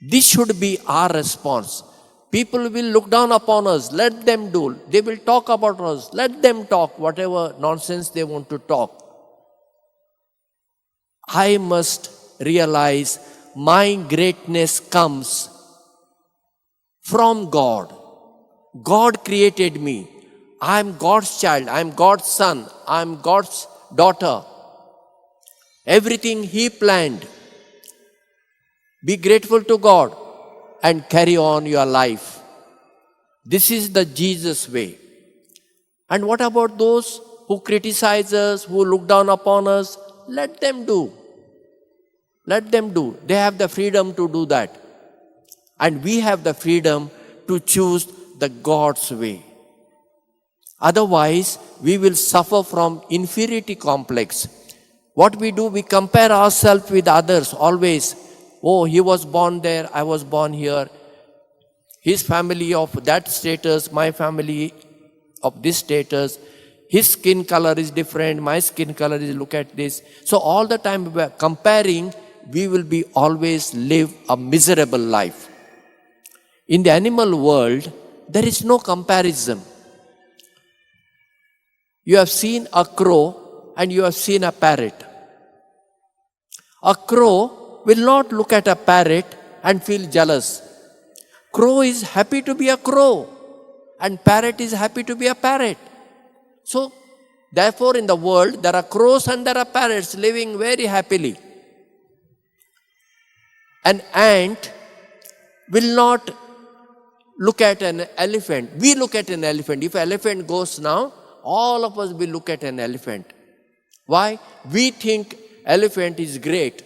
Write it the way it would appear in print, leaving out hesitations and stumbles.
This should be our response. People will look down upon us. Let them do. They will talk about us. Let them talk whatever nonsense they want to talk. I must realize my greatness comes from God. God created me. I am God's child. I am God's son. I am God's daughter. Everything He planned. Be grateful to God and carry on your life. This is the Jesus way. And what about those who criticize us, who look down upon us? Let them do. Let them do. They have the freedom to do that. And we have the freedom to choose the God's way. Otherwise, we will suffer from inferiority complex. What we do, we compare ourselves with others always. Oh, he was born there, I was born here. His family of that status, my family of this status. His skin color is different, my skin color is, look at this. So all the time we are comparing, we will be always live a miserable life. In the animal world, there is no comparison. You have seen a crow and you have seen a parrot. A crow will not look at a parrot and feel jealous. Crow is happy to be a crow and parrot is happy to be a parrot. So, therefore in the world there are crows and there are parrots living very happily. An ant will not look at an elephant. We look at an elephant. If an elephant goes now, all of us will look at an elephant. Why? We think elephant is great.